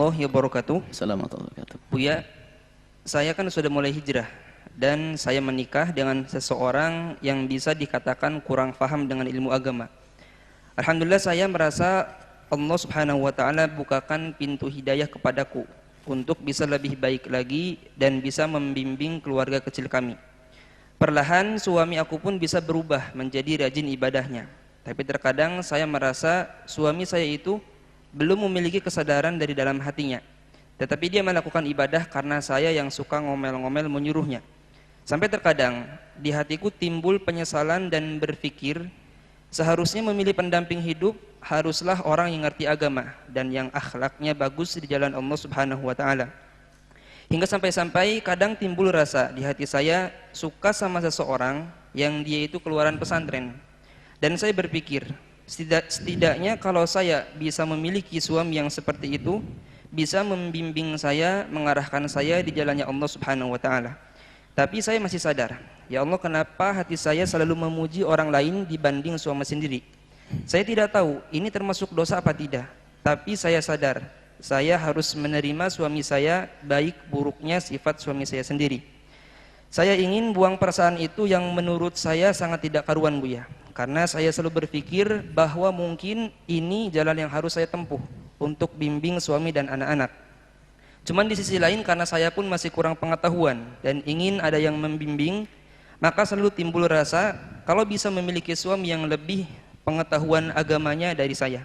warahmatullahi wabarakatuh. Assalamualaikum warahmatullahi wabarakatuh. Buya, saya kan sudah mulai hijrah dan saya menikah dengan seseorang yang bisa dikatakan kurang paham dengan ilmu agama. Alhamdulillah saya merasa Allah Subhanahu wa taala bukakan pintu hidayah kepadaku untuk bisa lebih baik lagi dan bisa membimbing keluarga kecil kami. Perlahan suami aku pun bisa berubah menjadi rajin ibadahnya. Tapi terkadang saya merasa suami saya itu belum memiliki kesadaran dari dalam hatinya. Tetapi dia melakukan ibadah karena saya yang suka ngomel-ngomel menyuruhnya. Sampai terkadang di hatiku timbul penyesalan dan berpikir seharusnya memilih pendamping hidup haruslah orang yang ngerti agama dan yang akhlaknya bagus di jalan Allah Subhanahu wa taala. Hingga sampai-sampai kadang timbul rasa di hati saya suka sama seseorang yang dia itu keluaran pesantren. Dan saya berpikir, setidaknya kalau saya bisa memiliki suami yang seperti itu, bisa membimbing saya, mengarahkan saya di jalannya Allah Subhanahu wa taala. Tapi saya masih sadar, ya Allah, kenapa hati saya selalu memuji orang lain dibanding suami sendiri? Saya tidak tahu ini termasuk dosa apa tidak, tapi saya sadar saya harus menerima suami saya baik buruknya sifat suami saya sendiri. Saya ingin buang perasaan itu yang menurut saya sangat tidak karuan, Buya. Karena saya selalu berpikir bahwa mungkin ini jalan yang harus saya tempuh untuk bimbing suami dan anak-anak. Cuman di sisi lain karena saya pun masih kurang pengetahuan dan ingin ada yang membimbing, maka selalu timbul rasa kalau bisa memiliki suami yang lebih pengetahuan agamanya dari saya.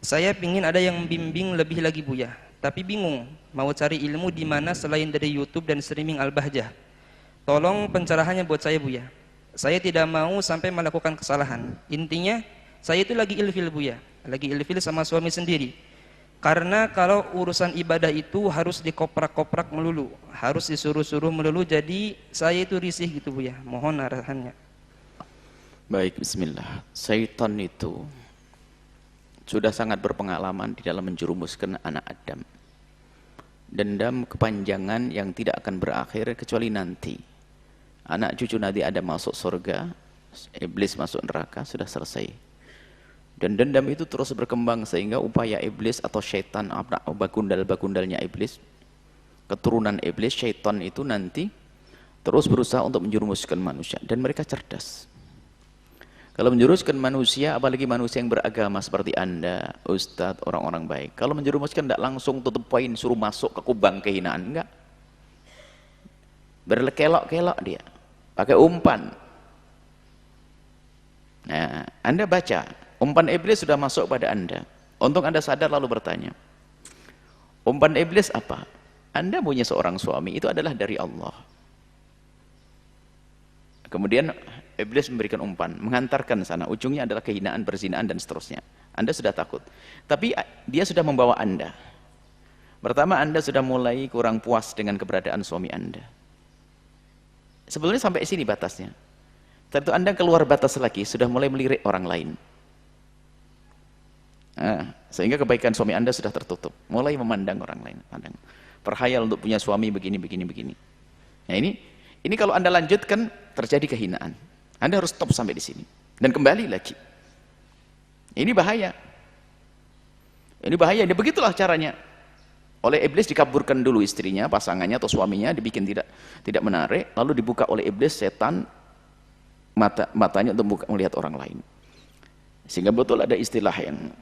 Saya ingin ada yang membimbing lebih lagi, Buya. Tapi bingung mau cari ilmu di mana selain dari YouTube dan streaming Al-Bahjah. Tolong pencerahannya buat saya, Buya. Saya tidak mau sampai melakukan kesalahan. Intinya, saya itu lagi ilfil, Buya. Lagi ilfil sama suami sendiri. Karena kalau urusan ibadah itu harus dikoprak-koprak melulu. Harus disuruh-suruh melulu. Jadi saya itu risih gitu, Buya. Mohon arahannya. Baik, bismillah. Syaitan itu sudah sangat berpengalaman di dalam menjerumuskan anak Adam. Dendam kepanjangan yang tidak akan berakhir kecuali nanti anak cucu Nabi Adam masuk surga, iblis masuk neraka, sudah selesai. Dan dendam itu terus berkembang sehingga upaya iblis atau syaitan, bagundal-bagundalnya iblis, keturunan iblis, syaitan itu nanti terus berusaha untuk menjerumuskan manusia. Dan mereka cerdas. Kalau menjerumuskan manusia, apalagi manusia yang beragama seperti Anda, Ustadz, orang-orang baik. Kalau menjerumuskan tidak langsung tutup poin, suruh masuk ke kubang kehinaan, enggak. Berkelok-kelok dia. Pakai umpan. Nah, Anda baca, umpan iblis sudah masuk pada Anda. Untung Anda sadar lalu bertanya, umpan iblis apa? Anda punya seorang suami, itu adalah dari Allah. Kemudian iblis memberikan umpan, menghantarkan sana, ujungnya adalah kehinaan, perzinaan dan seterusnya. Anda sudah takut. Tapi dia sudah membawa Anda. Pertama, Anda sudah mulai kurang puas dengan keberadaan suami Anda. Sebetulnya sampai sini batasnya. Tentu Anda keluar batas lagi, sudah mulai melirik orang lain. Nah, sehingga kebaikan suami Anda sudah tertutup. Mulai memandang orang lain. Perhayal untuk punya suami begini, begini, begini. Nah ini kalau Anda lanjutkan, terjadi kehinaan. Anda harus stop sampai di sini. Dan kembali lagi. Ini bahaya. Ini bahaya. Ini begitulah caranya. Oleh iblis dikaburkan dulu istrinya, pasangannya atau suaminya, dibikin tidak menarik, lalu dibuka oleh iblis, setan, matanya untuk melihat orang lain. Sehingga betul ada istilah yang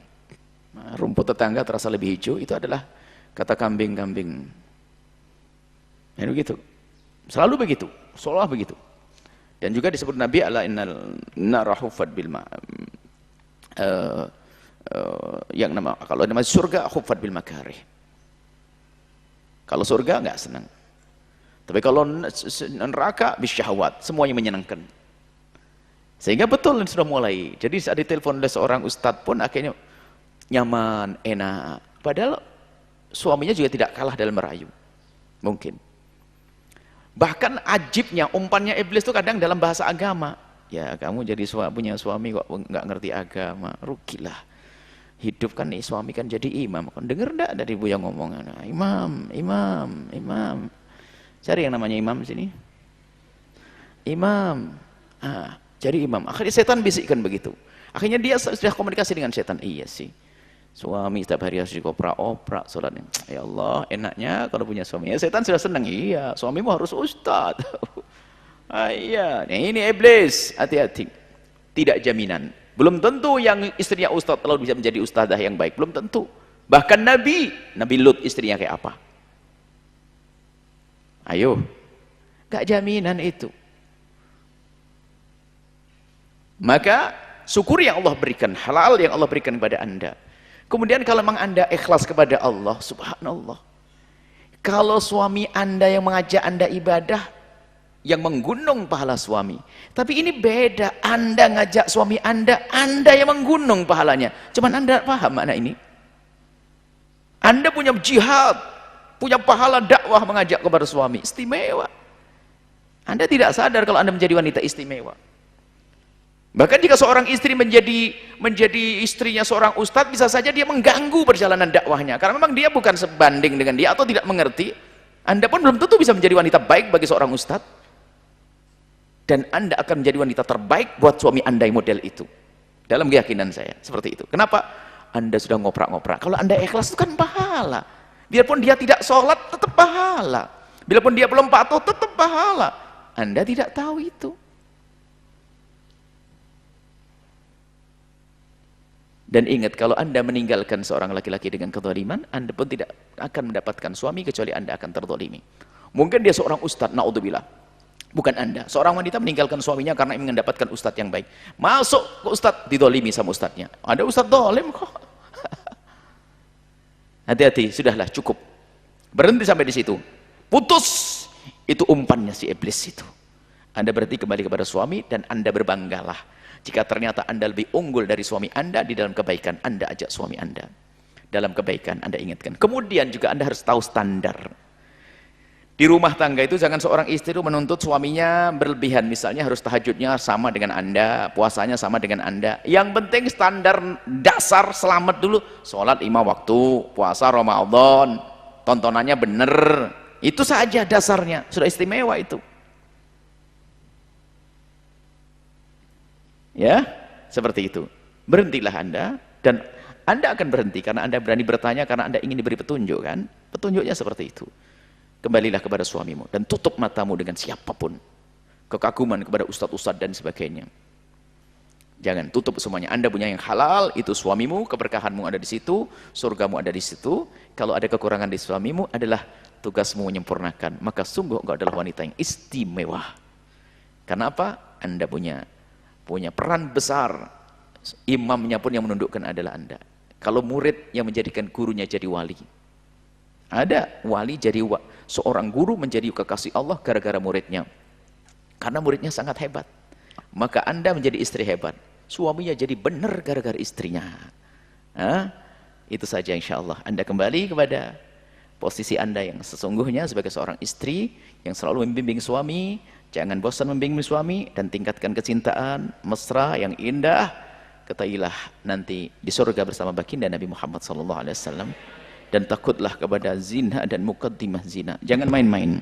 rumput tetangga terasa lebih hijau, itu adalah kata kambing-kambing. Ini begitu. Selalu begitu, seolah begitu. Dan juga disebut Nabi ala innal nara huffat bil ma kalau nama surga huffat bil makarih. Kalau surga enggak senang. Tapi kalau neraka bisyahwat, semuanya menyenangkan. Sehingga betul sudah mulai. Jadi saat ditelepon oleh seorang ustadz pun akhirnya nyaman, enak. Padahal suaminya juga tidak kalah dalam merayu. Mungkin. Bahkan ajibnya umpannya iblis itu kadang dalam bahasa agama. Ya kamu jadi punya suami kok nggak ngerti agama, rugilah. Hidup kan nih suami kan jadi imam. Dengar enggak dari Buya ngomong? Imam. Cari yang namanya imam di sini. Imam. Jadi imam. Akhirnya setan bisikkan begitu. Akhirnya dia sudah komunikasi dengan setan. Iya sih. Suami setiap hari harus dikoprak-oprak sholatnya. Ya Allah, enaknya kalau punya suami. Ya, setan sudah senang. Iya, suamimu harus ustad. Ah, iya, nah, ini iblis. Hati-hati. Tidak jaminan. Belum tentu yang istrinya ustad lalu bisa menjadi ustadzah yang baik. Belum tentu. Bahkan Nabi Lut istrinya kayak apa? Ayo. Gak jaminan itu. Maka syukur yang Allah berikan, halal yang Allah berikan kepada anda. Kemudian kalau memang anda ikhlas kepada Allah, subhanallah, kalau suami anda yang mengajak anda ibadah, yang menggunung pahala suami. Tapi ini beda, anda ngajak suami anda yang menggunung pahalanya. Cuman anda paham makna ini? Anda punya jihad, punya pahala dakwah mengajak kepada suami, istimewa. Anda tidak sadar kalau anda menjadi wanita istimewa. Bahkan jika seorang istri menjadi istrinya seorang ustadz, bisa saja dia mengganggu perjalanan dakwahnya. Karena memang dia bukan sebanding dengan dia atau tidak mengerti. Anda pun belum tentu bisa menjadi wanita baik bagi seorang ustadz. Dan anda akan menjadi wanita terbaik buat suami anda yang model itu. Dalam keyakinan saya, seperti itu. Kenapa? Anda sudah ngoprak-ngoprak. Kalau anda ikhlas itu kan pahala. Biarpun dia tidak sholat, tetap pahala. Biarpun dia belum patuh, tetap pahala. Anda tidak tahu itu. Dan ingat, kalau anda meninggalkan seorang laki-laki dengan kezaliman, anda pun tidak akan mendapatkan suami kecuali anda akan terzalimi. Mungkin dia seorang ustadz, naudzubillah. Bukan anda. Seorang wanita meninggalkan suaminya karena ingin mendapatkan ustadz yang baik. Masuk ke ustadz, dizalimi sama ustadznya. Ada ustadz zalim kok. Hati-hati, sudahlah, cukup. Berhenti sampai di situ. Putus. Itu umpannya si iblis itu. Anda berarti kembali kepada suami dan anda berbanggalah. Jika ternyata anda lebih unggul dari suami anda, di dalam kebaikan anda ajak suami anda. Dalam kebaikan anda ingatkan. Kemudian juga anda harus tahu standar. Di rumah tangga itu jangan seorang istri itu menuntut suaminya berlebihan. Misalnya harus tahajudnya sama dengan anda, puasanya sama dengan anda. Yang penting standar dasar selamat dulu. Sholat 5 waktu, puasa Ramadan, tontonannya bener. Itu saja dasarnya, sudah istimewa itu. Ya, seperti itu. Berhentilah anda, dan anda akan berhenti karena anda berani bertanya, karena anda ingin diberi petunjuk kan. Petunjuknya seperti itu. Kembalilah kepada suamimu dan tutup matamu dengan siapapun. Kekaguman kepada ustadz-ustadz dan sebagainya. Jangan tutup semuanya. Anda punya yang halal, itu suamimu, keberkahanmu ada di situ, surgamu ada di situ. Kalau ada kekurangan di suamimu, adalah tugasmu menyempurnakan. Maka sungguh engkau adalah wanita yang istimewa. Karena apa? Anda punya peran besar. Imamnya pun yang menundukkan adalah anda. Kalau murid yang menjadikan gurunya jadi wali, ada wali jadi seorang guru menjadi kekasih Allah gara-gara muridnya, karena muridnya sangat hebat. Maka anda menjadi istri hebat, suaminya jadi benar gara-gara istrinya. Itu saja, insya Allah anda kembali kepada posisi anda yang sesungguhnya sebagai seorang istri yang selalu membimbing suami. Jangan bosan membimbing suami dan tingkatkan kecintaan mesra yang indah. Ketahuilah nanti di surga bersama baginda Nabi Muhammad SAW. Dan takutlah kepada zina dan mukaddimah zina. Jangan main-main.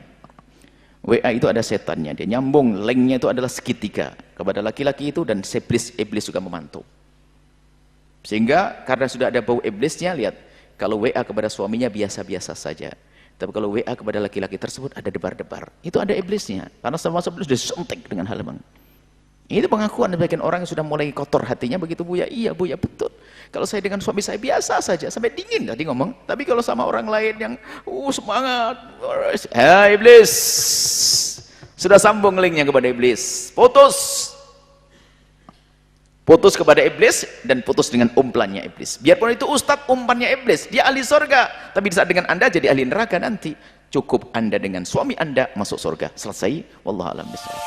WA itu ada setannya, dia nyambung, linknya itu adalah segitiga kepada laki-laki itu, dan iblis juga memantau. Sehingga karena sudah ada bau iblisnya, lihat, kalau WA kepada suaminya biasa-biasa saja. Tapi kalau WA kepada laki-laki tersebut ada debar-debar. Itu ada iblisnya. Karena semua iblis sudah suntik dengan hal bang. Itu pengakuan sebagian orang yang sudah mulai kotor hatinya begitu. Buya, iya Buya, betul. Kalau saya dengan suami saya biasa saja, sampai dingin tadi ngomong. Tapi kalau sama orang lain yang semangat, iblis. Sudah sambung linknya kepada iblis. Putus kepada iblis dan putus dengan umpannya iblis. Biarpun itu ustadz umpannya iblis, dia ahli surga, tapi di saat dengan anda jadi ahli neraka nanti. Cukup anda dengan suami anda masuk surga. Selesai. Wallahu a'lam bishawab.